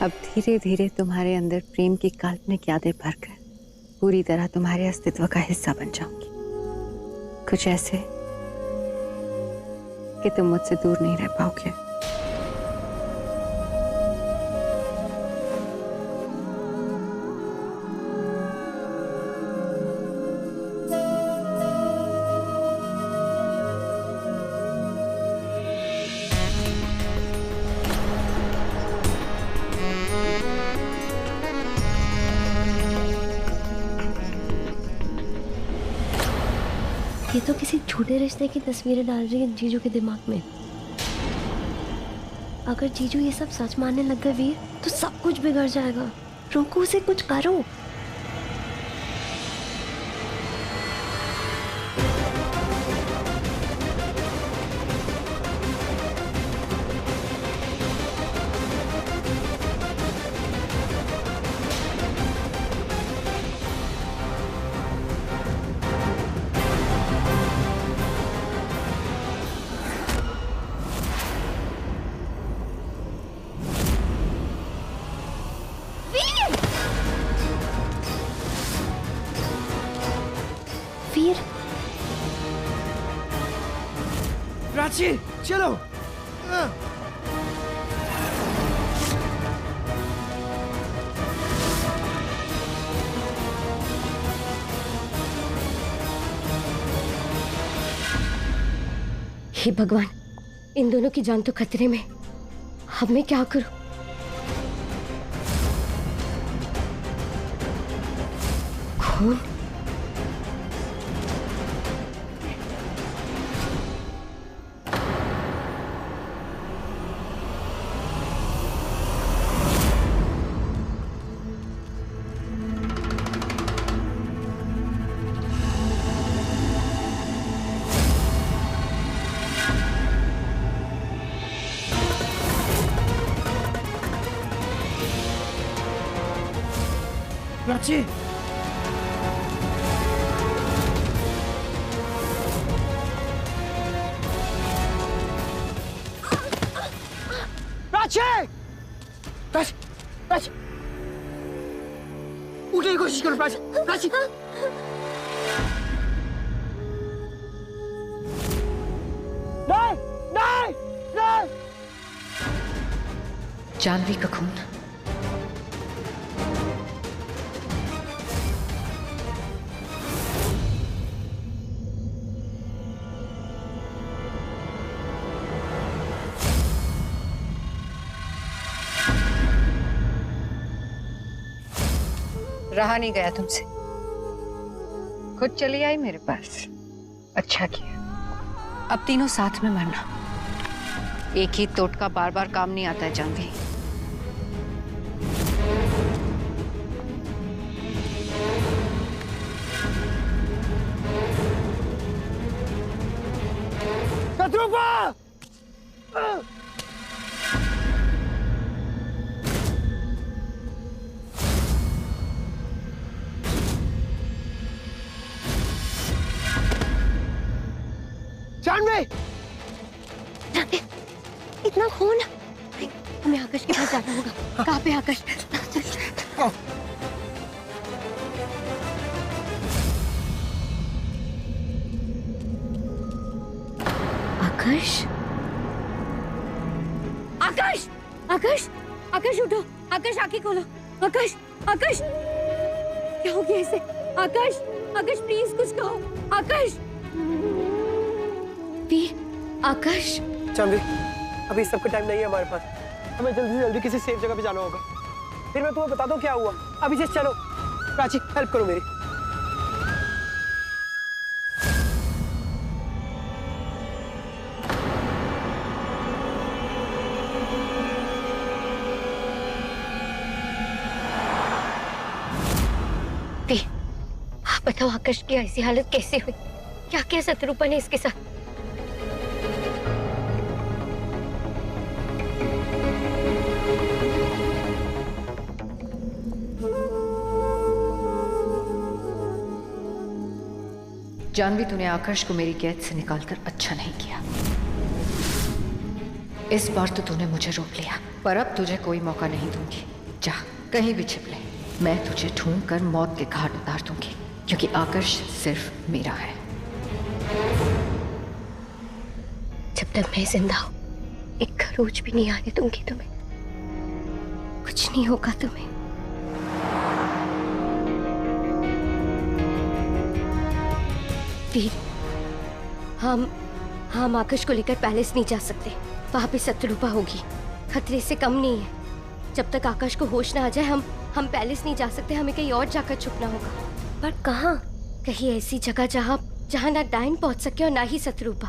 अब धीरे धीरे तुम्हारे अंदर प्रेम की काल्पनिक यादें भरकर पूरी तरह तुम्हारे अस्तित्व का हिस्सा बन जाऊंगी। कुछ ऐसे कि तुम मुझसे दूर नहीं रह पाओगे। ये तो किसी झूठे रिश्ते की तस्वीरें डाल रही है जीजू के दिमाग में। अगर जीजू ये सब सच मानने लग गए वीर, तो सब कुछ बिगड़ जाएगा। रोको उसे, कुछ करो। वीर, प्राची चलो। हे भगवान, इन दोनों की जान तो खतरे में। अब मैं क्या करूं? खून? प्राची प्राची प्राची प्राची उठने की कोशिश करो। प्राची प्राची नहीं नहीं नहीं। जानवी का खून। रहा नहीं गया तुमसे, खुद चली आई मेरे पास। अच्छा किया। अब तीनों साथ में मरना। एक ही टोटका बार बार काम नहीं आता है जानवी। शत्रुपा जानवी, इतना खून! हमें आकाश के पास जाना होगा। कहाँ पे आकाश? आकाश, आकाश, आकाश, आकाश उठो। आकाश आंखें खोलो। आकाश, आकाश, क्या हो गया इसे? आकाश, आकाश प्लीज कुछ कहो। आकाश, आकाश। जानवी, अभी सबका टाइम नहीं है हमारे पास। हमें जल्दी से जल्दी किसी सेफ जगह पे जाना होगा। फिर मैं तुम्हें बता दूं क्या हुआ। अभी से चलो। प्राची हेल्प करो मेरी। आप बताओ आकाश की ऐसी हालत कैसे हुई? क्या क्या शत्रुपा ने इसके साथ? जानवी, तूने आकाश को मेरी कैद से निकालकर अच्छा नहीं किया। इस बार तो तूने मुझे रोक लिया। पर अब तुझे कोई मौका नहीं दूंगी। जा, कहीं भी छिप ले, मैं तुझे ढूंढ कर मौत के घाट उतार दूंगी, क्योंकि आकर्ष सिर्फ मेरा है। जब तक मैं जिंदा हूं, एक खरोच भी नहीं आने दूंगी तुम्हें। कुछ नहीं होगा तुम्हें। वीर, हम आकाश को लेकर पैलेस नहीं जा सकते। वहां पे शत्रुपा होगी, खतरे से कम नहीं है। जब तक आकाश को होश ना आ जाए हम पैलेस नहीं जा सकते। हमें कहीं और जाकर छुपना होगा। पर कहाँ? कहीं ऐसी जगह जहाँ ना डायन पहुंच सके और ना ही शत्रुपा।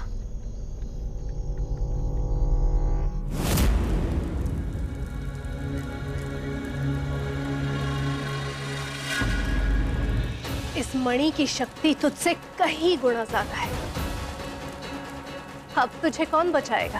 इस मणि की शक्ति तुझसे कहीं गुना ज्यादा है। अब तुझे कौन बचाएगा?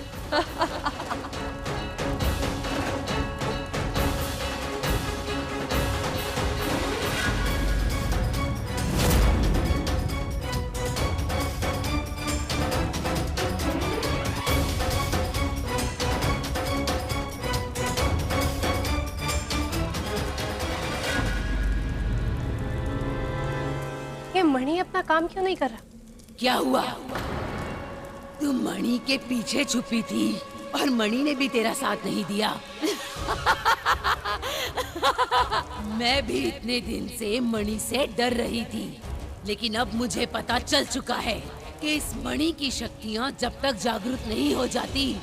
ये मणि अपना काम क्यों नहीं कर रहा? क्या हुआ? तू मणि के पीछे छुपी थी और मणि ने भी तेरा साथ नहीं दिया। मैं भी इतने दिन से मणि से डर रही थी, लेकिन अब मुझे पता चल चुका है कि इस मणि की शक्तियाँ जब तक जागृत नहीं हो जाती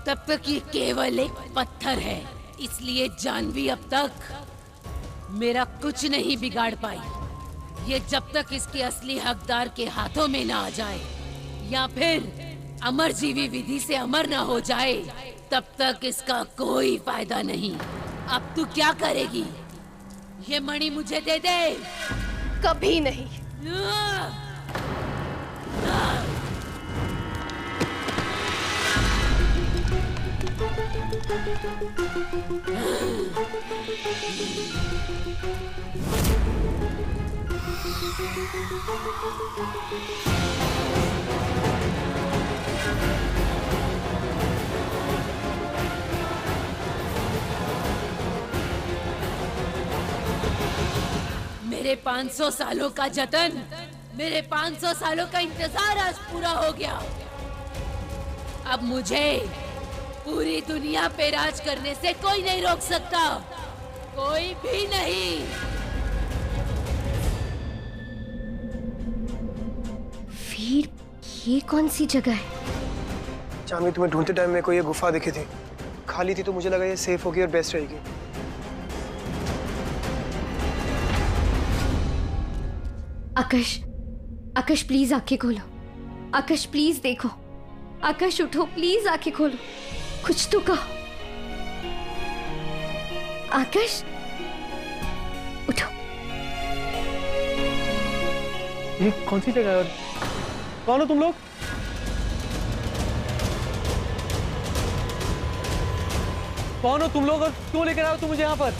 तब तक ये केवल एक पत्थर है। इसलिए जानवी अब तक मेरा कुछ नहीं बिगाड़ पाई। ये जब तक इसके असली हकदार के हाथों में ना आ जाए या फिर अमर जीवी विधि से अमर ना हो जाए, तब तक इसका कोई फायदा नहीं। अब तू क्या करेगी? ये मणि मुझे दे दे। कभी नहीं। मेरे 500 सालों का जतन, मेरे 500 सालों का इंतजार आज पूरा हो गया। अब मुझे पूरी दुनिया पे राज करने से कोई नहीं रोक सकता, कोई भी नहीं। वीर, ये कौन सी जगह है? जानवी, तुम्हें ढूंढते टाइम मेरे को ये गुफा दिखी थी। खाली थी तो मुझे लगा ये सेफ होगी और बेस्ट रहेगी। आकाश प्लीज आंखें खोलो। आकाश प्लीज देखो। आकाश उठो, प्लीज आंखें खोलो। कुछ तो कहो। आकाश उठो। ये कौन सी जगह है? कौन हो तुम लोग? कौन हो तुम लोग और क्यों लेकर आओ तुम मुझे यहाँ पर?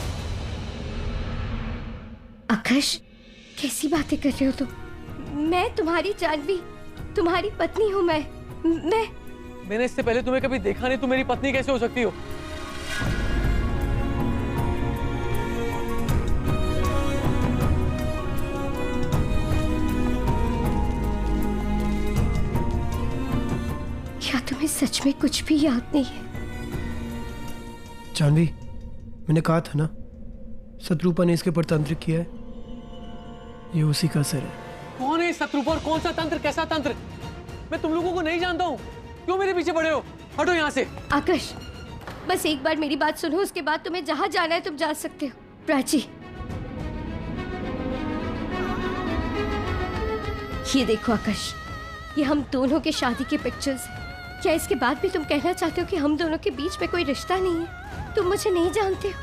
आकाश, कैसी बातें कर रहे हो तुम? मैं तुम्हारी जानवी, तुम्हारी पत्नी हूँ। मैंने इससे पहले तुम्हें कभी देखा नहीं, तुम मेरी पत्नी कैसे हो सकती हो? क्या तुम्हें सच में कुछ भी याद नहीं है? जानवी, मैंने कहा था ना, शत्रुपा ने इसके ऊपर तंत्र किया है। ये उसी का असर है। कौन है शत्रुपा और कौन सा तंत्र, कैसा तंत्र? मैं तुम लोगों को नहीं जानता हूँ। क्यों मेरे पीछे पड़े हो? हटो यहाँ से। आकाश, बस एक बार मेरी बात सुनो, उसके बाद तुम्हें जहाँ जाना है तुम जा सकते हो। प्राची, ये देखो आकाश, ये हम दोनों के शादी के पिक्चर्स हैं। क्या इसके बाद भी तुम कहना चाहते हो कि हम दोनों के बीच में कोई रिश्ता नहीं है? तुम मुझे नहीं जानते हो।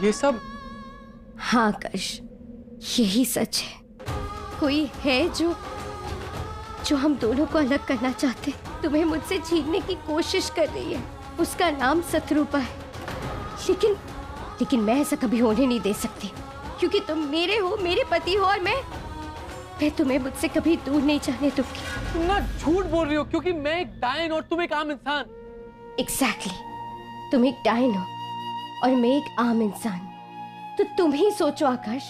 ये सब? हाँ आकाश, यही सच है। कोई है जो हम दोनों को अलग करना चाहते, तुम्हें मुझसे छीनने की कोशिश कर रही है। उसका नाम शत्रुपा है। लेकिन मैं ऐसा कभी होने नहीं दे सकती, क्योंकि तुम मेरे हो, मेरे पति हो, और मैं तुम्हें मुझसे कभी दूर नहीं जाने दूंगी। तुम ना झूठ बोल रही हो, क्योंकि मैं एक डायन और तुम एक आम इंसान। एग्जैक्टली तुम एक डायन हो और मैं एक आम इंसान। तो तुम ही सोचो आकाश,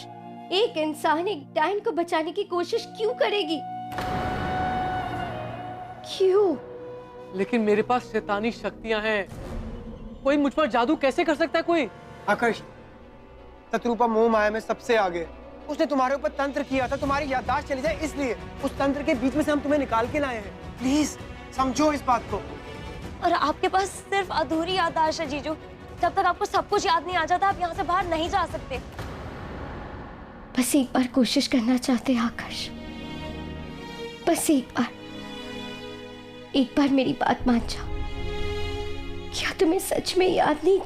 एक इंसान एक डायन को बचाने की कोशिश क्यों करेगी? क्यों? लेकिन मेरे पास शैतानी शक्तियां हैं। कोई मुझ पर जादू कैसे कर सकता है कोई? आकाश, शत्रुपा मोह माया में सबसे आगे। उसने तुम्हारे ऊपर तंत्र किया था, तुम्हारी याददाश्त चली जाए इसलिए। उस तंत्र के बीच में से हम तुम्हें निकाल के लाए हैं। प्लीज समझो इस बात को। और आपके पास सिर्फ अधूरी याददाश्त है जीजू। जब तक आपको सब कुछ याद नहीं आ जाता, आप यहाँ से बाहर नहीं जा सकते। बस एक बार कोशिश करना चाहते हैं आकाश, बस एक बार मेरी बात मान जाओ। क्या तुम्हें सच में याद नहीं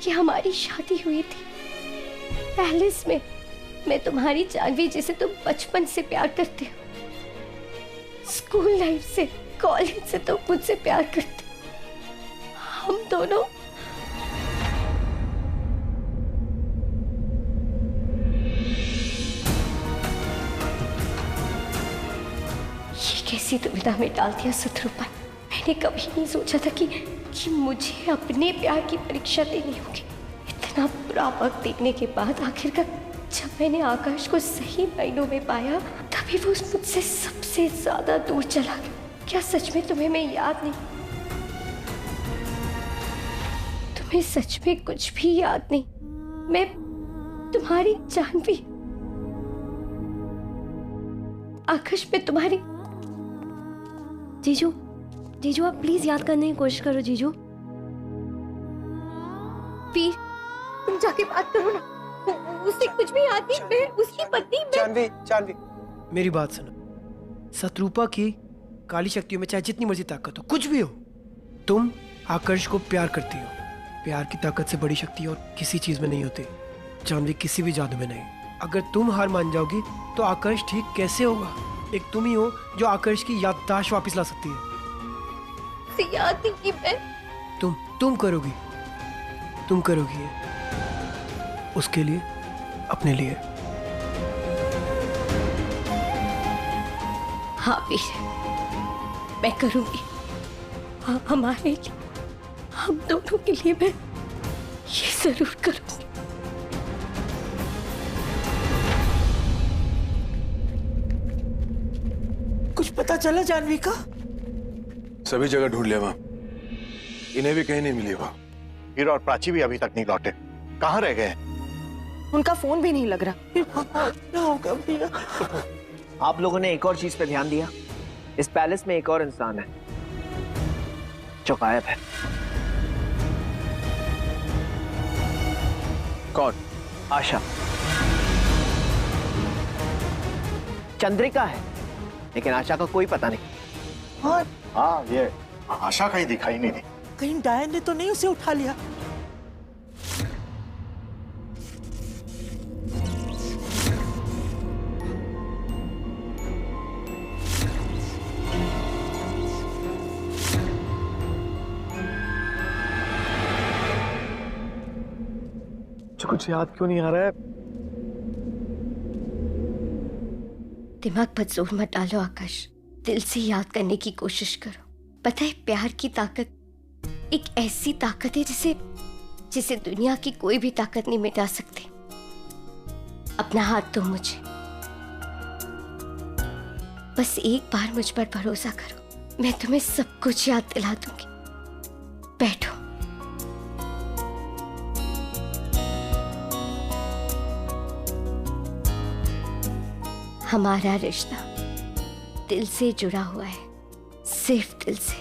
कि हमारी शादी हुई थी पैलेस में? मैं तुम्हारी जानवी जिसे तुम बचपन से प्यार करते हो, स्कूल लाइफ से, कॉलेज से तुम मुझसे प्यार करते हो। हम दोनों ये कैसी दुविधा में डाल दिया शत्रुपा। मैंने कभी नहीं सोचा था कि मुझे अपने प्यार की परीक्षा देनी होगी। इतना बुरा वक्त देखने के बाद आखिरकार जब मैंने आकाश को सही मायनों में पाया, तभी वो मुझसे सबसे ज्यादा दूर चला गया। क्या सच में तुम्हें मैं याद नहीं? तुम्हें सच में कुछ भी याद नहीं? मैं तुम्हारी जानवी, आकाश में तुम्हारी। जीजू आप प्लीज याद करने की कोशिश करो जीजू। वीर, तुम जाके बात करो ना। उसे कुछ भी याद नहीं। मैं उसकी पत्नी। जानवी मेरी बात सुनो। शत्रुपा की काली शक्तियों में चाहे जितनी मर्जी ताकत हो, कुछ भी हो, तुम आकर्ष को प्यार करती हो। प्यार की ताकत से बड़ी शक्ति और किसी चीज में नहीं होती। जानवी किसी भी जादू में नहीं। अगर तुम हार मान जाओगी तो आकर्ष ठीक कैसे होगा? एक तुम ही हो जो आकर्ष की याददाश्त वापस ला सकती है। याद नहीं कि मैं तुम करोगी ये। उसके लिए, अपने लिए। हाँ वीर, मैं करूंगी। हाँ, हमारे लिए, हम दोनों के लिए मैं ये जरूर करूंगी। कुछ पता चला जानवी का? सभी जगह ढूंढ लिया वहां, इन्हें भी कहीं नहीं मिली वहां। हीरा और प्राची भी अभी तक नहीं लौटे। कहाँ रह गए? उनका फोन भी नहीं लग रहा। क्या होगा भैया? आप लोगों ने एक और चीज पे ध्यान दिया? इस पैलेस में एक और इंसान है जो गायब है। कौन? आशा। चंद्रिका है, लेकिन आशा का कोई पता नहीं। हाँ, ये आशा कहीं दिखाई नहीं दी। कहीं डायन ने तो नहीं उसे उठा लिया? कुछ याद क्यों नहीं आ रहा है? दिमाग पर जोर मत डालो आकाश, दिल से याद करने की कोशिश करो। पता है, प्यार की ताकत एक ऐसी ताकत है जिसे दुनिया की कोई भी ताकत नहीं मिटा सकती। अपना हाथ दो मुझे, बस एक बार मुझ पर भरोसा करो। मैं तुम्हें सब कुछ याद दिला दूंगी। बैठो। हमारा रिश्ता दिल से जुड़ा हुआ है, सिर्फ दिल से।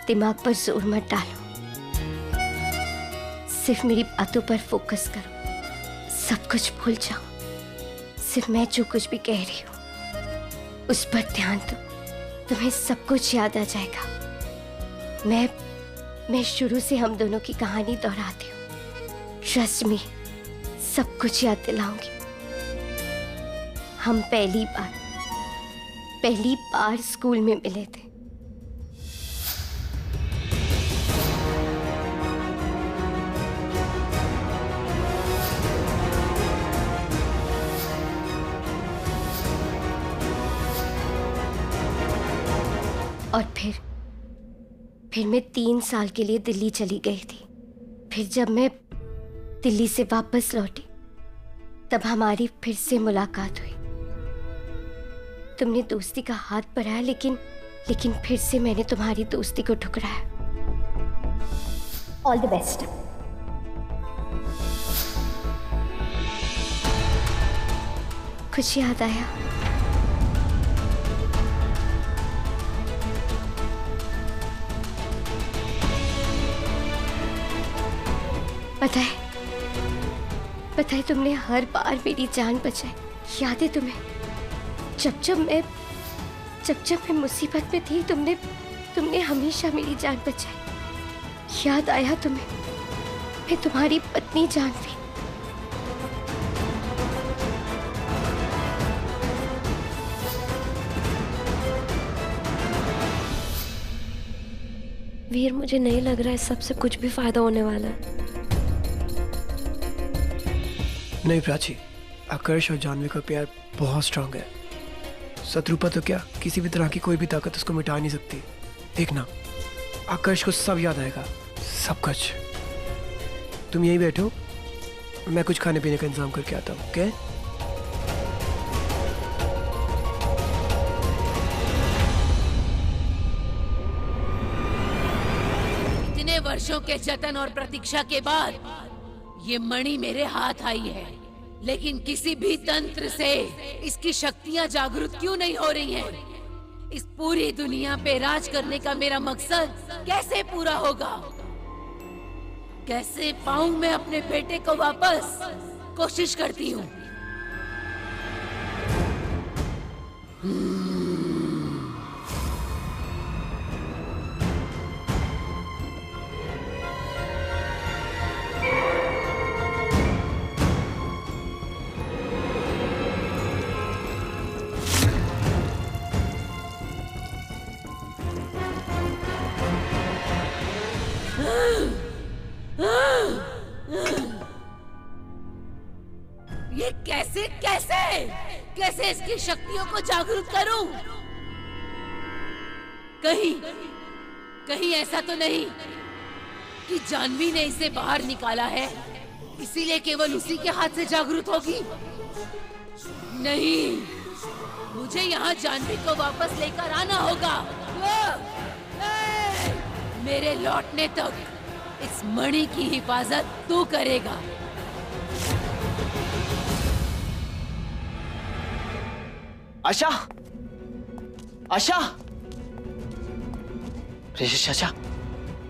दिमाग पर जोर मत डालो, सिर्फ मेरी बातों पर फोकस करो। सब कुछ भूल जाओ, सिर्फ मैं जो कुछ भी कह रही हूँ उस पर ध्यान दो। तुम्हें सब कुछ याद आ जाएगा। मैं शुरू से हम दोनों की कहानी दोहराती हूँ। ट्रस्ट मी, सब कुछ याद दिलाऊंगी। हम पहली बार स्कूल में मिले थे। और फिर मैं 3 साल के लिए दिल्ली चली गई थी। फिर जब मैं दिल्ली से वापस लौटी तब हमारी फिर से मुलाकात हुई। तुमने दोस्ती का हाथ बढ़ाया, लेकिन फिर से मैंने तुम्हारी दोस्ती को ठुकराया। All the best. कुछ याद आया? बताए तुमने हर बार मेरी जान बचाई। याद है तुम्हें? जब मैं मुसीबत में थी तुमने हमेशा मेरी जान बचाई। याद आया तुम्हें? मैं तुम्हारी पत्नी जानवी। वीर, मुझे नहीं लग रहा है सबसे कुछ भी फायदा होने वाला है। नहीं प्राची, आकर्ष और जानवी का प्यार बहुत स्ट्रांग है। शत्रुपा तो क्या, किसी भी तरह की कोई भी ताकत उसको मिटा नहीं सकती। देखना, आकर्ष को सब याद आएगा, सब कुछ। तुम यहीं बैठो, मैं कुछ खाने पीने का इंतजाम करके आता हूँ। ओके? इतने वर्षों के जतन और प्रतीक्षा के बाद ये मणि मेरे हाथ आई है, लेकिन किसी भी तंत्र से इसकी शक्तियां जागृत क्यों नहीं हो रही हैं? इस पूरी दुनिया पे राज करने का मेरा मकसद कैसे पूरा होगा? कैसे पाऊं मैं अपने बेटे को वापस? कोशिश करती हूँ। ये कैसे इसकी शक्तियों को जागरूक करूं? कहीं ऐसा तो नहीं कि जानवी ने इसे बाहर निकाला है, इसीलिए केवल उसी के हाथ से जागरूक होगी? नहीं, मुझे यहाँ जानवी को वापस लेकर आना होगा। मेरे लौटने तक इस मणि की हिफाजत तू करेगा। आशा, आशा, चाचा,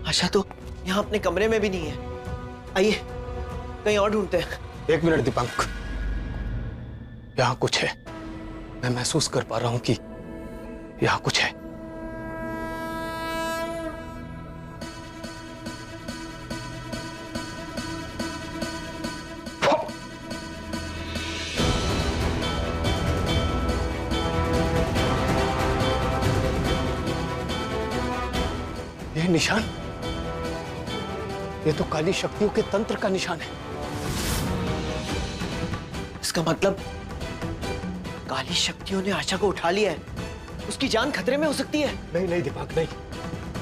आशा तो यहाँ अपने कमरे में भी नहीं है। आइए कहीं और ढूंढते हैं। 1 मिनट दीपंक, यहाँ कुछ है। मैं महसूस कर पा रहा हूँ कि यहाँ कुछ है। ये निशान, ये तो काली शक्तियों के तंत्र का निशान है। इसका मतलब काली शक्तियों ने आशा को उठा लिया है। उसकी जान खतरे में हो सकती है। नहीं नहीं दीपक, नहीं,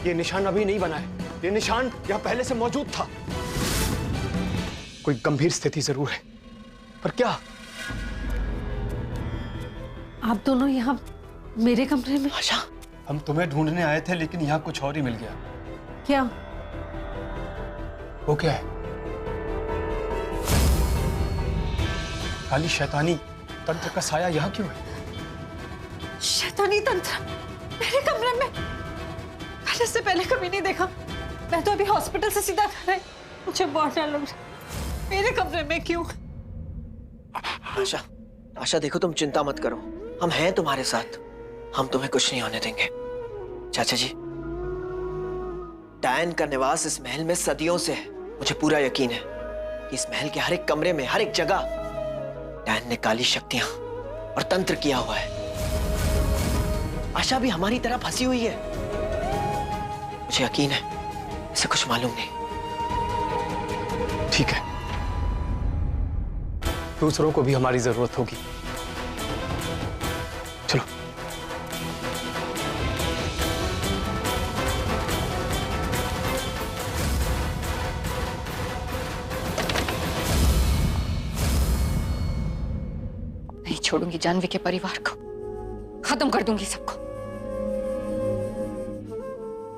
ये निशान अभी नहीं बना है। ये निशान यहाँ पहले से मौजूद था। कोई गंभीर स्थिति जरूर है, पर क्या? आप दोनों यहाँ मेरे कमरे में? आशा, हम तुम्हें ढूंढने आए थे, लेकिन यहाँ कुछ और ही मिल गया। क्या? वो क्या है? काली शैतानी तंत्र का साया यहाँ क्यों है? शैतानी तंत्र मेरे कमरे में? मैंने इससे पहले कभी नहीं देखा। मैं तो अभी हॉस्पिटल से सीधा घर आई। मुझे बहुत डर लग रहा। मेरे कमरे में क्यों? आशा, आशा देखो, तुम चिंता मत करो, हम हैं तुम्हारे साथ। हम तुम्हें कुछ नहीं होने देंगे। चाचा जी, डायन का निवास इस महल में सदियों से है। मुझे पूरा यकीन है कि इस महल के हर एक कमरे में, हर एक जगह डायन ने काली शक्तियां और तंत्र किया हुआ है। आशा भी हमारी तरह फंसी हुई है। मुझे यकीन है इसे कुछ मालूम नहीं। ठीक है, दूसरों को भी हमारी जरूरत होगी। चलो। छोड़ूंगी जानवी के परिवार को, खत्म कर दूंगी सबको।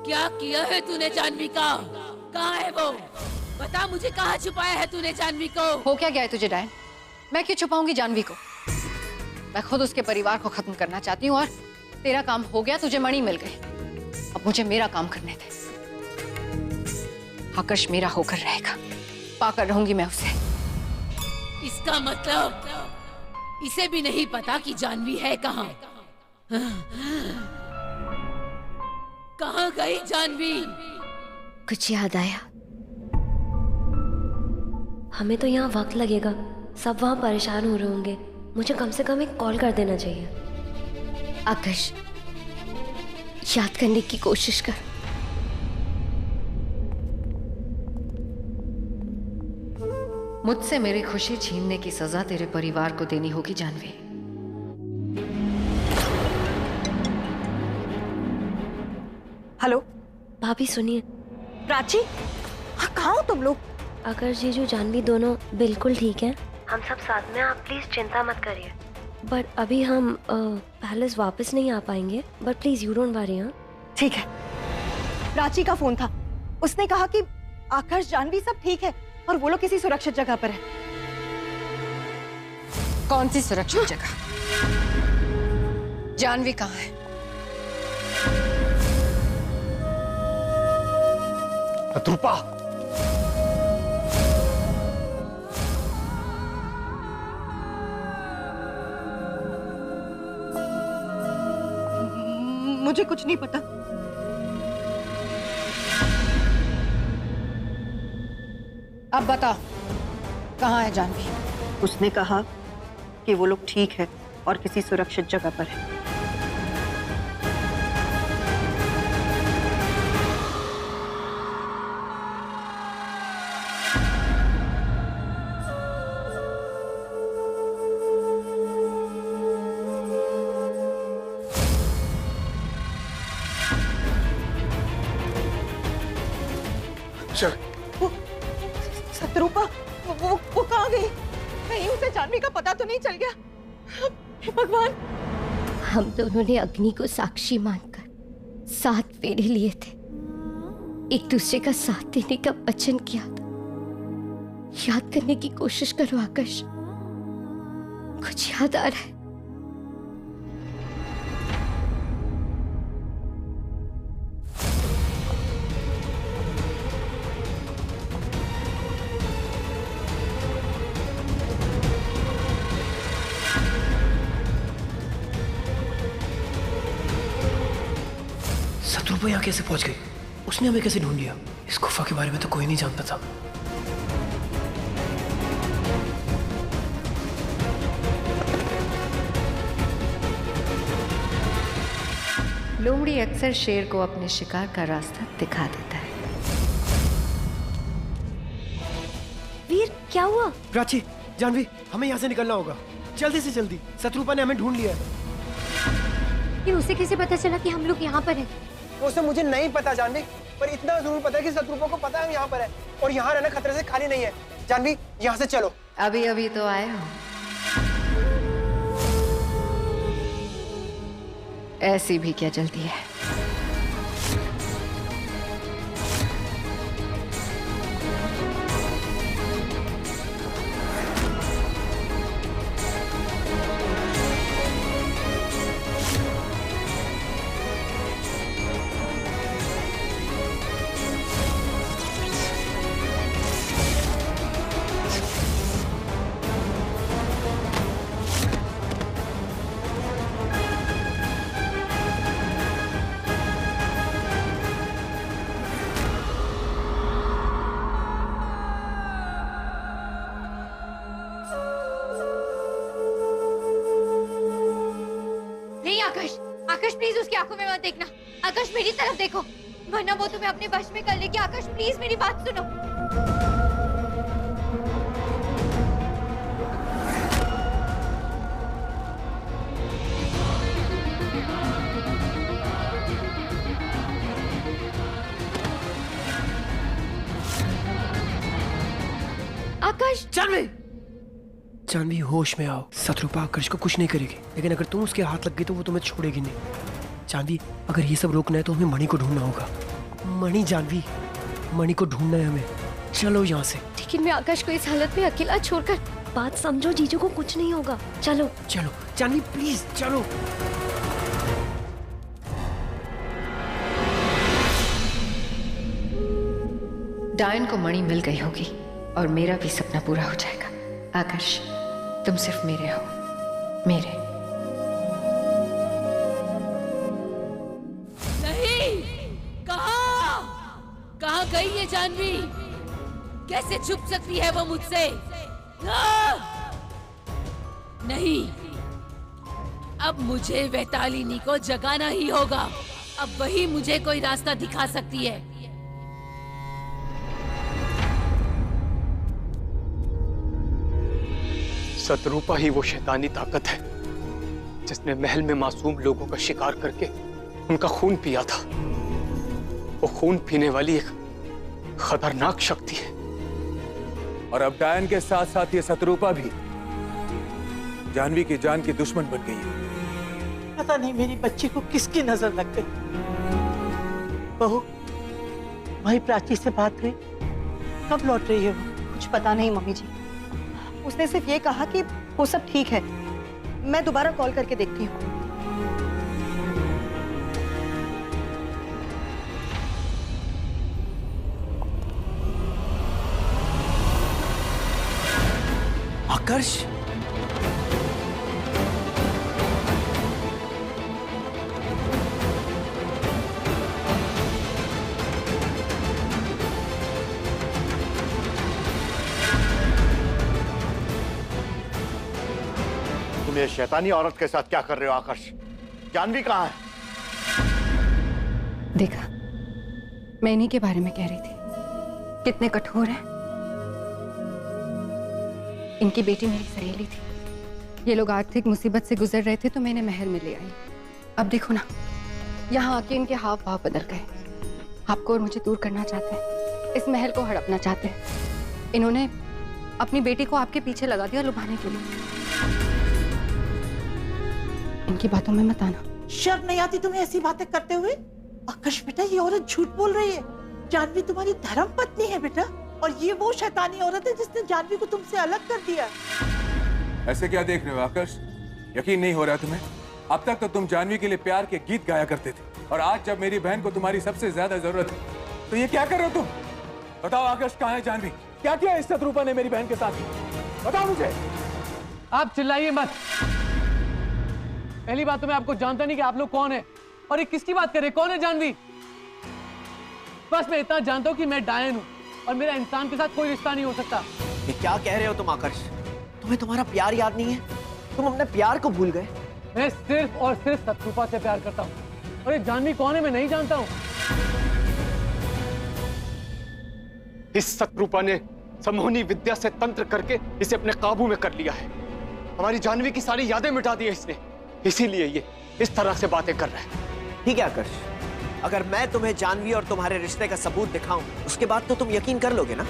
क्या किया है तूने जानवी का? कहाँ है वो? बता मुझे, कहाँ छुपाया है तूने जानवी को? हो क्या गया है तुझे डायन? मैं क्यों छुपाऊंगी जानवी को? मैं खुद उसके परिवार को खत्म करना चाहती हूँ और तेरा काम हो गया, तुझे मणि मिल गई। अब मुझे मेरा काम करने दे। आकर्ष मेरा होकर रहेगा, पाकर रहूंगी मैं उसे। इसका मतलब इसे भी नहीं पता कि जानवी है कहाँ? कहाँ गई जानवी? कुछ याद आया? हमें तो यहाँ वक्त लगेगा, सब वहाँ परेशान हो रहे होंगे। मुझे कम से कम एक कॉल कर देना चाहिए। आकाश, याद करने की कोशिश कर। मुझसे मेरी खुशी छीनने की सजा तेरे परिवार को देनी होगी जानवी। हेलो भाभी, सुनिए। प्राची, हाँ कहाँ हो तुम लोग? आकाश जीजू जानवी दोनों बिल्कुल ठीक है, हम सब साथ में, आप प्लीज चिंता मत करिए। बट अभी हम पैलेस वापस नहीं आ पाएंगे, but please you don't worry. हाँ ठीक है। प्राची का फोन था, उसने कहा कि आकाश जानवी सब ठीक है और वो लोग किसी सुरक्षित जगह पर है। कौन सी सुरक्षित जगह? जानवी कहाँ है? शत्रुपा, मुझे कुछ नहीं पता। अब बता, कहाँ है जानवी? उसने कहा कि वो लोग ठीक है और किसी सुरक्षित जगह पर है। चल। शत्रुपा, वो कहाँ गई? कहीं उसे जानवी का पता तो नहीं चल गया? हे भगवान! हम दोनों ने अग्नि को साक्षी मानकर 7 फेरे लिए थे, एक दूसरे का साथ देने का वचन किया था। याद करने की कोशिश करो आकाश, कुछ याद आ रहा है? शत्रुपा यहाँ कैसे पहुंच गई? उसने हमें कैसे ढूंढ लिया? इस गुफा के बारे में तो कोई नहीं जानता था। लोमड़ी अक्सर शेर को अपने शिकार का रास्ता दिखा देता है। वीर, क्या हुआ? प्राची, जानवी, हमें यहाँ से निकलना होगा, जल्दी से जल्दी। शत्रुपा ने हमें ढूंढ लिया है। ये उसे कैसे पता चला कि हम लोग यहाँ पर हैं? उसे मुझे नहीं पता जानवी, पर इतना जरूर पता है कि शत्रुपा को पता है हम यहाँ पर है और यहाँ रहना खतरे से खाली नहीं है। जानवी, यहाँ से चलो। अभी अभी तो आए हो, ऐसी भी क्या जल्दी है? आकाश प्लीज उसकी आंखों में मत देखना। आकाश मेरी तरफ देखो, वरना वो तुम्हें अपने वश में कर लेगी। आकाश प्लीज मेरी बात सुनो। आकाश, जानवी, जानवी होश में आओ। शत्रुपा आकर्ष को कुछ नहीं करेगी, लेकिन अगर तुम उसके हाथ लग गई तो वो तुम्हें छोड़ेगी नहीं। जानवी, अगर ये सब रोकना है तो हमें मणि को ढूंढना होगा। मणि जानवी, मणि को ढूंढना है हमें। चलो यहाँ से। लेकिन मैं आकाश को इस हालत में अकेला छोड़कर। बात समझो, जीजू को कुछ नहीं होगा। चलो चलो जानवी प्लीज चलो। डायन को मणि मिल गई होगी और मेरा भी सपना पूरा हो जाएगा। आकर्ष, तुम सिर्फ मेरे हो, मेरे। नहीं, कहाँ गई ये जानवी? कैसे छुप सकती है वो मुझसे? नहीं, अब मुझे वैतालिनी को जगाना ही होगा। अब वही मुझे कोई रास्ता दिखा सकती है। शत्रुपा ही वो शैतानी ताकत है जिसने महल में मासूम लोगों का शिकार करके उनका खून पिया था। वो खून पीने वाली एक खतरनाक शक्ति है। और अब डायन के साथ साथ ये शत्रुपा भी जानवी की जान की दुश्मन बन गई है। पता नहीं मेरी बच्ची को किसकी नजर लग गई। बहू, भाई प्राची से बात हुई? कब लौट रही है वो? कुछ पता नहीं मम्मी जी, उसने सिर्फ ये कहा कि वो सब ठीक है। मैं दोबारा कॉल करके देखती हूँ। आकर्ष, तुम ये शैतानी औरत के साथ क्या कर रहे हो आकर्ष? जानवी कहाँ है? देखा, मैं इन्हीं के बारे में कह रही थी। कितने कठोर हैं। इनकी बेटी मेरी सहेली थी। ये लोग आर्थिक मुसीबत से गुजर रहे थे तो मैंने महल में ले आई। अब देखो ना, यहाँ आके इनके हाव भाव बदल गए। आपको और मुझे दूर करना चाहते हैं, इस महल को हड़पना चाहते हैं। इन्होंने अपनी बेटी को आपके पीछे लगा दिया लुभाने के लिए। इनकी बातों में मत आना। शर्म नहीं आती तुम्हें ऐसी बातें करते हुए? आकाश बेटा, ये औरत झूठ बोल रही है। जानवी तुम्हारी धर्म पत्नी है बेटा, और ये वो शैतानी औरत है जिसने जानवी को तुमसे अलग कर दिया। ऐसे क्या देख रहे हो आकर्ष? यकीन नहीं हो रहा तुम्हें? अब तक तो तुम जानवी के लिए प्यार के गीत गाया करते थे, और आज जब मेरी बहन को तुम्हारी सबसे ज्यादा जरूरत है तो ये क्या कर रहे हो तुम? बताओ आकर्ष, कहाँ है जानवी? क्या किया इस शत्रुपा ने मेरी बहन के साथ? बताओ मुझे। आप चिल्लाइए मत। पहली बात तो मैं आपको जानता नहीं कि आप लोग कौन है और ये किसकी बात कर रहे हैं। कौन है जानवी? बस मैं इतना जानता हूँ कि मैं डायन हूँ और मेरा इंसान के साथ कोई रिश्ता नहीं हो सकता। ये क्या कह रहे हो तुम आकर्ष? तुम्हें तुम्हारा प्यार याद नहीं है? तुम अपने प्यार को भूल गए? मैं सिर्फ और सिर्फ शत्रुपा से प्यार करता हूँ, और ये जानवी कौन है मैं नहीं जानता हूँ। इस शत्रुपा ने सम्मोहनी विद्या से तंत्र करके इसे अपने काबू में कर लिया है। हमारी जानवी की सारी यादें मिटा दी है इसने, इसीलिए ये इस तरह से बातें कर रहा है। ठीक है आकर्ष, अगर मैं तुम्हें जानवी और तुम्हारे रिश्ते का सबूत दिखाऊं, उसके बाद तो तुम यकीन कर लोगे ना?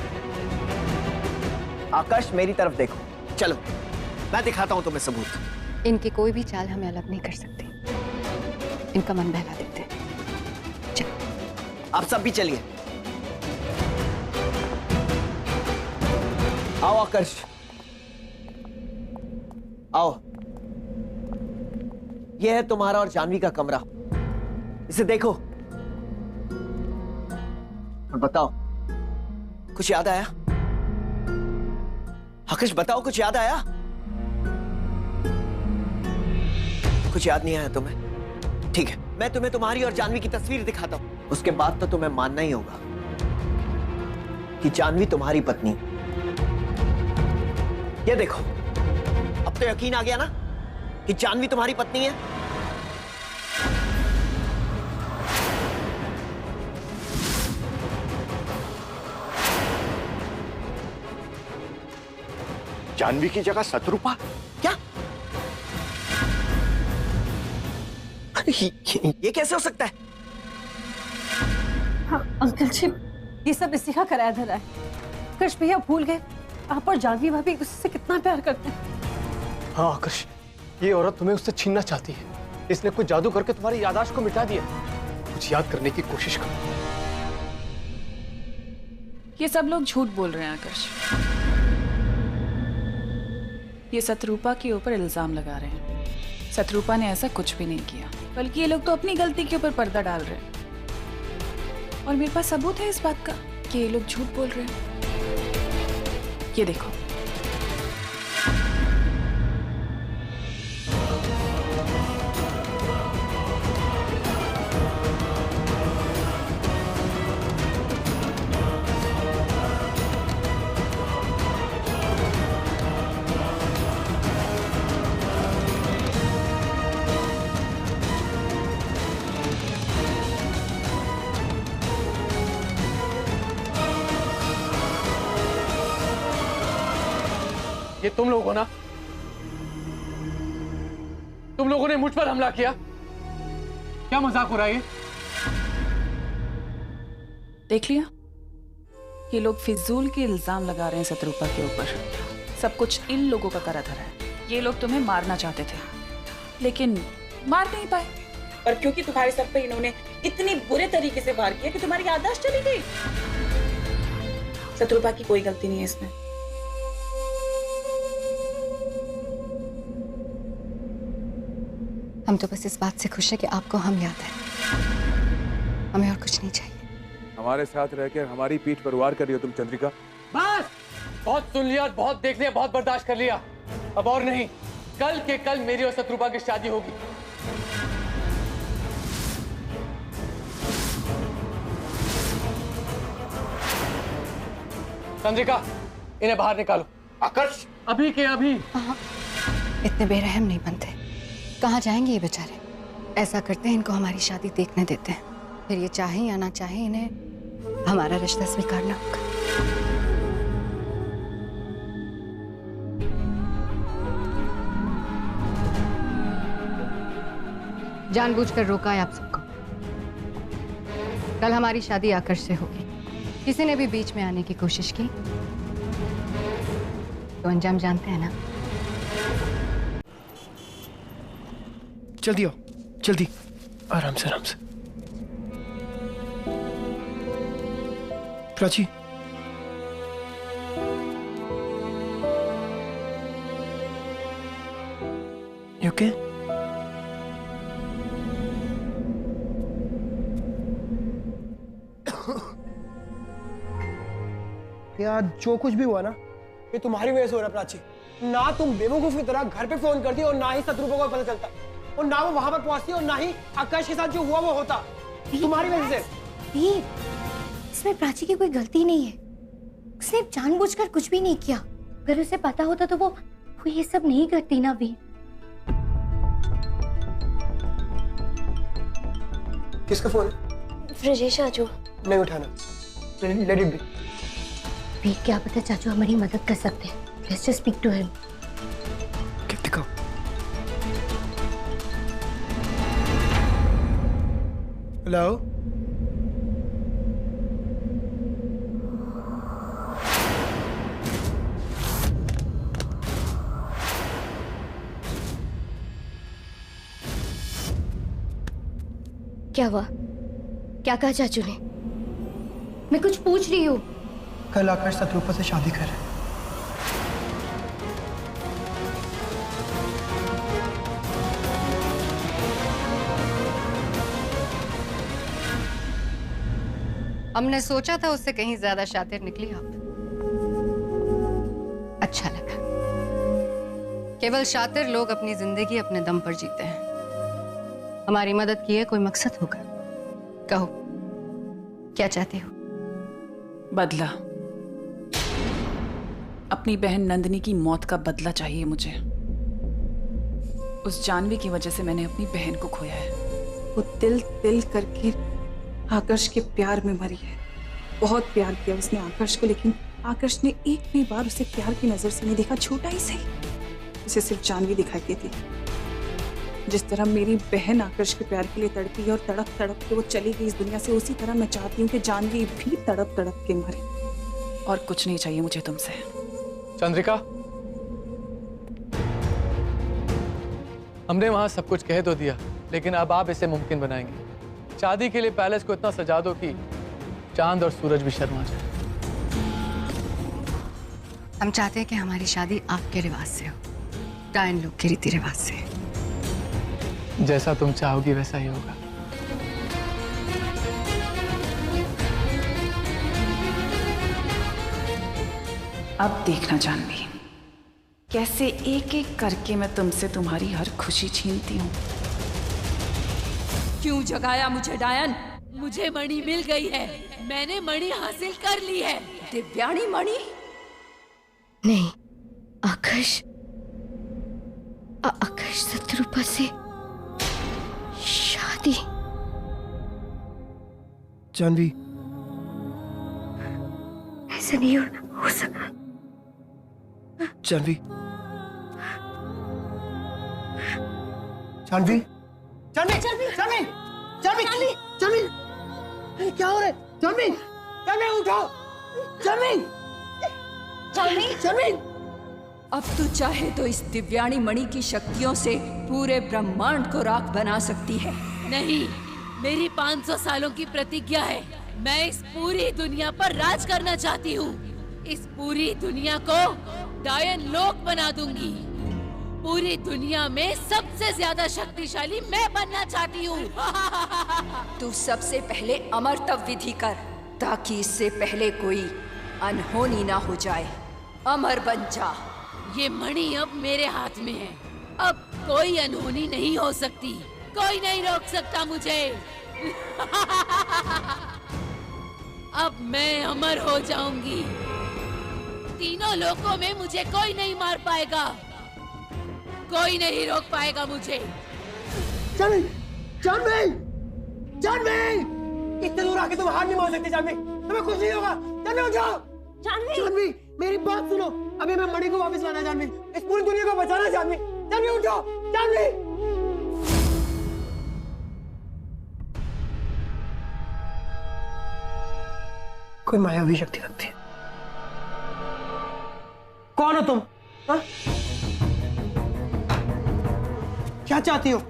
आकाश, मेरी तरफ देखो, चलो मैं दिखाता हूं तुम्हें सबूत। इनकी कोई भी चाल हमें अलग नहीं कर सकती। इनका मन बहला देते हैं। चल। आप सब भी चलिए। आओ आकर्ष, आओ। यह है तुम्हारा और जानवी का कमरा, इसे देखो और बताओ, कुछ याद आया? आकाश बताओ, कुछ याद आया? कुछ याद नहीं आया तुम्हें? ठीक है, मैं तुम्हें तुम्हारी और जानवी की तस्वीर दिखाता हूं। उसके बाद तो तुम्हें मानना ही होगा कि जानवी तुम्हारी पत्नी। ये देखो, अब तो यकीन आ गया ना कि जानवी तुम्हारी पत्नी है? जानवी की जगह शत्रुपा? क्या? ये कैसे हो सकता है? हाँ, अंकल जी, ये सब इसी का कराया धरा है। कृष्ण भैया भूल गए आप और जानवी भाभी उससे कितना प्यार करते हैं। हाँ आकर्ष, ये औरत तुम्हें उससे छीनना चाहती है। इसने कुछ जादू करके तुम्हारी याददाश्त को मिटा दिया। कुछ याद करने की कोशिश करो। ये सब लोग झूठ बोल रहे हैं आकर्ष। ये शत्रुपा के ऊपर इल्जाम लगा रहे हैं। शत्रुपा ने ऐसा कुछ भी नहीं किया, बल्कि ये लोग तो अपनी गलती के ऊपर पर्दा डाल रहे हैं। और मेरे पास सबूत है इस बात का कि ये लोग झूठ बोल रहे हैं। ये देखो। ये तुम लोग हो ना? तुम लोगों ने मुझ पर हमला किया? क्या मजाक हो रहा है? देख लिया, ये लोग फिजूल के इल्जाम लगा रहे हैं शत्रुपा के ऊपर। सब कुछ इन लोगों का करा धरा है। ये लोग तुम्हें मारना चाहते थे, लेकिन मार नहीं पाए। और क्योंकि तुम्हारे सर पे इन्होंने इतनी बुरे तरीके से वार किया कि तुम्हारी याददाश्त चली गई। शत्रुपा की कोई गलती नहीं है इसमें। हम तो बस इस बात से खुश है कि आपको हम याद है। हमें और कुछ नहीं चाहिए। हमारे साथ रहकर हमारी पीठ पर वार कर रही हो तुम चंद्रिका। बस बहुत सुन लिया, बहुत देख लिया, बहुत बर्दाश्त कर लिया। अब और नहीं। कल के कल मेरी और शत्रुपा की शादी होगी। चंद्रिका, इन्हें बाहर निकालो। आकर्ष, अभी के अभी। इतने बेरहम नहीं बनते। कहाँ जाएंगे ये बेचारे? ऐसा करते हैं, इनको हमारी शादी देखने देते हैं, फिर ये चाहे या ना चाहे इन्हें हमारा रिश्ता स्वीकारना होगा। जानबूझकर रोका है आप सबको। कल हमारी शादी आकर्ष से होगी। किसी ने भी बीच में आने की कोशिश की तो अंजाम जानते हैं ना। जल्दी आओ, जल्दी। आराम से, आराम से। Prachi, you okay? यार जो कुछ भी हुआ ना, ये तुम्हारी वजह से हो रहा प्राची। ना तुम बेवकूफ की तरह घर पे फोन करती और ना ही शत्रुपा को पता चलता, और ना वो वहां पर पहुंचती और ना ही आकाश के साथ जो हुआ वो होता। तुम्हारी वजह से। इसमें प्राची की कोई गलती नहीं है। उसने जानबूझकर कुछ भी नहीं किया। अगर उसे पता होता तो वो ये सब नहीं करती ना। भी किसका फोन है? ब्रजेश चाचू। नहीं उठाना। Let it be. क्या पता चाचू हमारी मदद कर सकते हैं। Let's just speak to him. दिखाओ। हेलो। क्या हुआ? क्या कहा चाचू ने? मैं कुछ पूछ रही हूँ। कल आकाश शत्रुपा से शादी कर रहे हैं। हमने सोचा था उससे कहीं ज्यादा शातिर निकली आप। अच्छा लगा। केवल शातिर लोग अपनी जिंदगी अपने दम पर जीते हैं। हमारी मदद की है कोई मकसद होगा। कहो क्या चाहते हो? बदला। अपनी बहन नंदिनी की मौत का बदला चाहिए मुझे। उस जानवी की वजह से मैंने अपनी बहन को खोया है। वो तिल तिल करके आकर्ष के प्यार में मरी है। बहुत प्यार किया उसने आकर्ष को, लेकिन आकर्ष ने एक भी बार उसे प्यार की नजर से नहीं देखा, छोटा ही सही। उसे सिर्फ जानवी दिखाई देती। जिस तरह मेरी बहन आकर्ष के प्यार के लिए तड़पी और तड़प तड़प के वो चली गई इस दुनिया से, उसी तरह मैं चाहती हूँ कि जानवी भी तड़प तड़प के मरे। और कुछ नहीं चाहिए मुझे तुमसे। चंद्रिका, हमने वहां सब कुछ कह तो दिया, लेकिन अब आप इसे मुमकिन बनाएंगे। शादी के लिए पैलेस को इतना सजा दो कि चांद और सूरज भी शर्मा जाए। हम चाहते हैं कि हमारी शादी आपके रिवाज से हो, डायन लोग के रीति रिवाज से। जैसा तुम चाहोगी वैसा ही होगा। अब देखना जानवी, कैसे एक एक करके मैं तुमसे तुम्हारी हर खुशी छीनती हूँ। क्यों जगाया मुझे डायन? मुझे मणि मिल गई है, मैंने मणि हासिल कर ली है। दिव्याणी मणि? नहीं, आकाश आकाश शत्रुपा से शादी। जानवी, ऐसा नहीं हो सका। जानवी, जानवी, जानवी, जानवी, जानवी, जानवी, जानवी, क्या हो रहा है? जानवी, जानवी उठो, जानवी, जानवी, जानवी। अब तू चाहे तो इस दिव्याणी मणि की शक्तियों से पूरे ब्रह्मांड को राख बना सकती है। नहीं, मेरी 500 सालों की प्रतिज्ञा है। मैं इस पूरी दुनिया पर राज करना चाहती हूँ। इस पूरी दुनिया को डायन लोक बना दूंगी। पूरी दुनिया में सबसे ज्यादा शक्तिशाली मैं बनना चाहती हूँ। तू सबसे पहले अमरत्व विधि कर, ताकि इससे पहले कोई अनहोनी ना हो जाए। अमर बन जा। ये मणि अब मेरे हाथ में है, अब कोई अनहोनी नहीं हो सकती। कोई नहीं रोक सकता मुझे। अब मैं अमर हो जाऊंगी। तीनों लोकों में मुझे कोई नहीं मार पाएगा, कोई नहीं रोक पाएगा मुझे। जानवी, जानवी, जानवी, इतने दूर आके तुम हार नहीं मान सकते। जानवी, तुम्हें कुछ नहीं होगा। जानवी उठो। जानवी, जानवी, मेरी बात सुनो। अभी मैं मणि को वापस लाना। जानवी, इस पूरी दुनिया को बचाना। जानवी, जानवी उठो। जानवी, कोई मायावी शक्ति लगती है। कौन हो तुम? हा? क्या चाहती हो?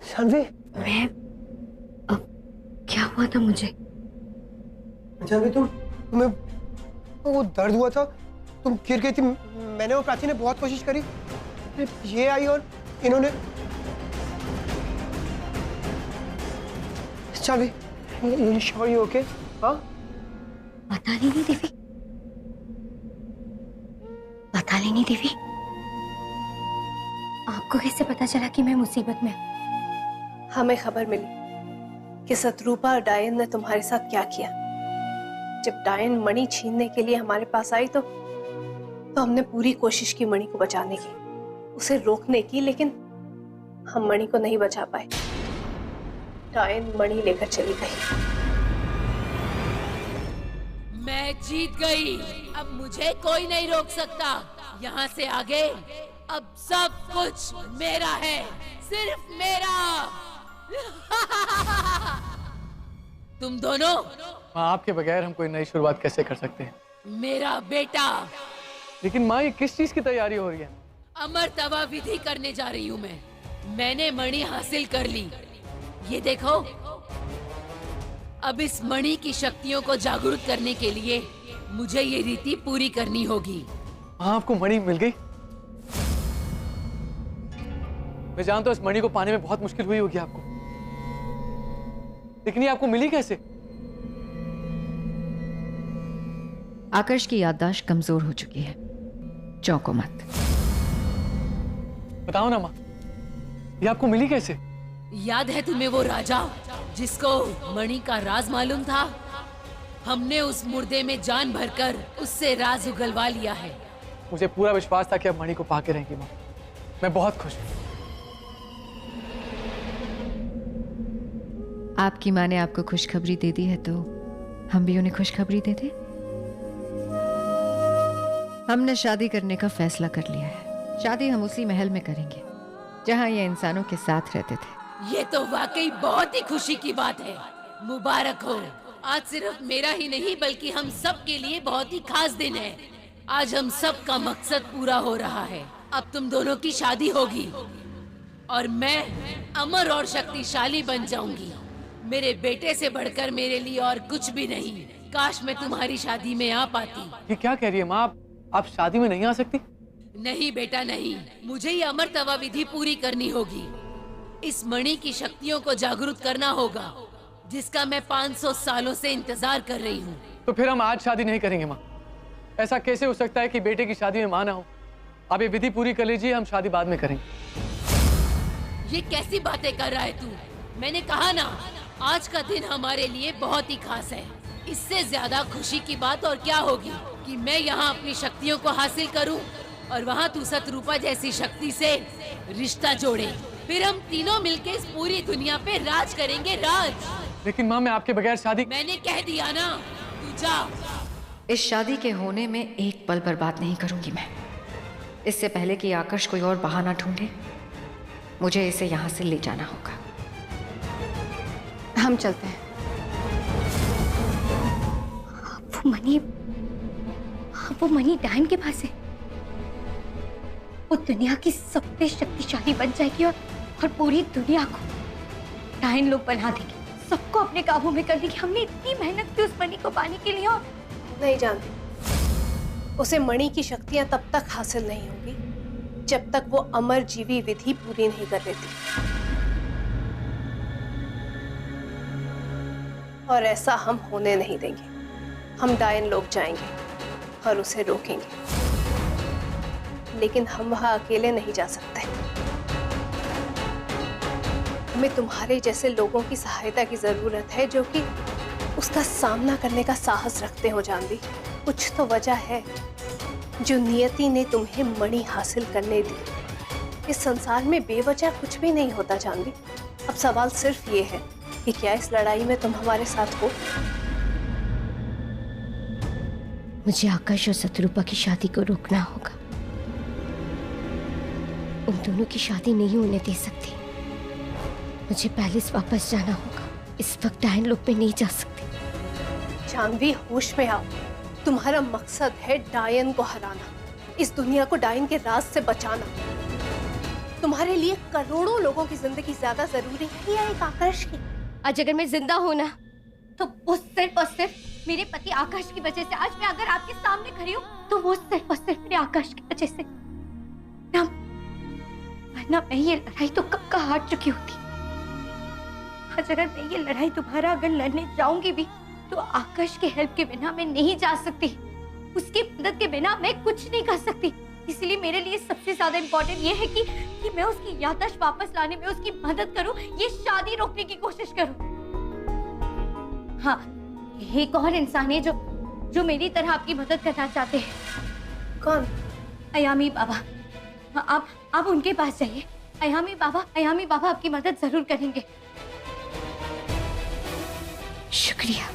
जानवी, मैं अब क्या हुआ था मुझे? जानवी, तुम्हें वो दर्द हुआ था, तुम गिर गई थी। मैंने और प्राची ने बहुत कोशिश करी, ये आई और इन्होंने। Janvi, sure you okay? हाँ, बता लेनी देवी, बता लेनी देवी। आपको कैसे पता चला कि मैं मुसीबत में? हमें खबर मिली कि शत्रुपा और डायन ने तुम्हारे साथ क्या किया। जब डायन मणि छीनने के लिए हमारे पास आई तो हमने पूरी कोशिश की मणि को बचाने की, उसे रोकने की, लेकिन हम मणि को नहीं बचा पाए। डायन मणि लेकर चली गई। मैं जीत गई। अब मुझे कोई नहीं रोक सकता। यहाँ से आगे अब सब कुछ मेरा है, सिर्फ मेरा। तुम दोनों, आपके बगैर हम कोई नई शुरुआत कैसे कर सकते हैं? मेरा बेटा। लेकिन माँ, ये किस चीज की तैयारी हो रही है? अमरत्व विधि करने जा रही हूँ मैं। मैंने मणि हासिल कर ली, ये देखो। अब इस मणि की शक्तियों को जागरूक करने के लिए मुझे ये रीति पूरी करनी होगी। हाँ, आपको मणि मिल गई? मैं जानता हूँ इस मणि को पाने में बहुत मुश्किल हुई होगी आपको, लेकिन ये आपको मिली कैसे? आकाश की याददाश्त कमजोर हो चुकी है, चौंको मत। बताओ ना माँ, ये आपको मिली कैसे? याद है तुम्हें वो राजा जिसको मणि का राज मालूम था? हमने उस मुर्दे में जान भरकर उससे राज उगलवा लिया है। मुझे पूरा विश्वास था कि अब मणि को पाके रहेंगी माँ। मैं बहुत खुश हूँ। आपकी माँ ने आपको खुशखबरी दे दी है तो हम भी उन्हें खुशखबरी दे दें। हमने शादी करने का फैसला कर लिया है। शादी हम उसी महल में करेंगे जहाँ ये इंसानों के साथ रहते थे। ये तो वाकई बहुत ही खुशी की बात है। मुबारक हो। आज सिर्फ मेरा ही नहीं बल्कि हम सब के लिए बहुत ही खास दिन है। आज हम सब का मकसद पूरा हो रहा है। अब तुम दोनों की शादी होगी और मैं अमर और शक्तिशाली बन जाऊंगी। मेरे बेटे से बढ़कर मेरे लिए और कुछ भी नहीं। काश मैं तुम्हारी शादी में आ पाती। ये क्या कह रही है माँ? आप शादी में नहीं आ सकती? नहीं बेटा नहीं, मुझे ये अमरतवा विधि पूरी करनी होगी। इस मणि की शक्तियों को जागरूक करना होगा जिसका मैं 500 सालों से इंतजार कर रही हूँ। तो फिर हम आज शादी नहीं करेंगे माँ। ऐसा कैसे हो सकता है कि बेटे की शादी में माँ ना हो? आप ये विधि पूरी कर लीजिए, हम शादी बाद में करेंगे। ये कैसी बातें कर रहा है तू? मैंने कहा ना, आज का दिन हमारे लिए बहुत ही खास है। इससे ज्यादा खुशी की बात और क्या होगी कि मैं यहाँ अपनी शक्तियों को हासिल करूँ और वहाँ तू शत्रुपा जैसी शक्ति से रिश्ता जोड़े। फिर हम तीनों मिलके इस पूरी दुनिया पे राज करेंगे, राज। लेकिन माँ मैं आपके बगैर शादी। मैंने कह दिया ना, तू जा। इस शादी के होने में एक पल बर्बाद नहीं करूंगी मैं। इससे पहले कि आकाश कोई और बहाना ढूंढे, मुझे इसे यहाँ से ले जाना होगा। हम चलते हैं। वो मणि डायन के पास है। वो दुनिया की सबसे शक्तिशाली बन जाएगी और पूरी दुनिया को डायन लोग बना देगी। सबको अपने काबू में कर लेगी। हमने इतनी मेहनत की उस मणि को पाने के लिए। और नहीं जानती, उसे मणि की शक्तियां तब तक हासिल नहीं होंगी जब तक वो अमर जीवी विधि पूरी नहीं कर लेती। और ऐसा हम होने नहीं देंगे। हम डायन लोग जाएंगे और उसे रोकेंगे, लेकिन हम वहां अकेले नहीं जा सकते। हमें तुम्हारे जैसे लोगों की सहायता की जरूरत है जो कि उसका सामना करने का साहस रखते हो। जानवी, कुछ तो वजह है जो नियति ने तुम्हें मणि हासिल करने दी। इस संसार में बेवजह कुछ भी नहीं होता जानवी। अब सवाल सिर्फ ये है कि क्या इस लड़ाई में तुम हमारे साथ हो? मुझे आकाश और शत्रुपा की शादी को रोकना होगा। उन दोनों की शादी नहीं होने दे सकती। मुझे पैलेस वापस जाना होगा। इस वक्त डायन लोग पे नहीं जा सकती। जानवी, होश में आओ। तुम्हारा मकसद है डायन को हराना, इस दुनिया को डायन के राज से बचाना। तुम्हारे लिए करोड़ों लोगों की जिंदगी ज्यादा जरूरी है या एक आकाश की? आज अगर मैं जिंदा हूं ना, तो वो सिर्फ और सिर्फ मेरे पति आकाश की वजह से। आज मैं अगर आपके सामने खड़ी हूँ तो वो सिर्फ और सिर्फ मेरे आकाश की वजह से। वरना मैं ये लड़ाई तो कब का हार चुकी होती। आज अगर मैं ये लड़ाई दोबारा अगर लड़ने जाऊंगी भी तो आकाश के हेल्प के बिना मैं नहीं जा सकती। उसकी मदद के बिना मैं कुछ नहीं कर सकती। इसलिए मेरे लिए सबसे ज्यादा इम्पोर्टेंट ये है कि मैं उसकी याददाश्त वापस लाने में उसकी मदद करूं, ये शादी रोकने की कोशिश करूं। हाँ, एक और इंसान है जो मेरी तरह आपकी मदद करना चाहते हैं। कौन? अयामी बाबा। आप उनके पास जाइए। अयामी बाबा आपकी मदद जरूर करेंगे। शुक्रिया।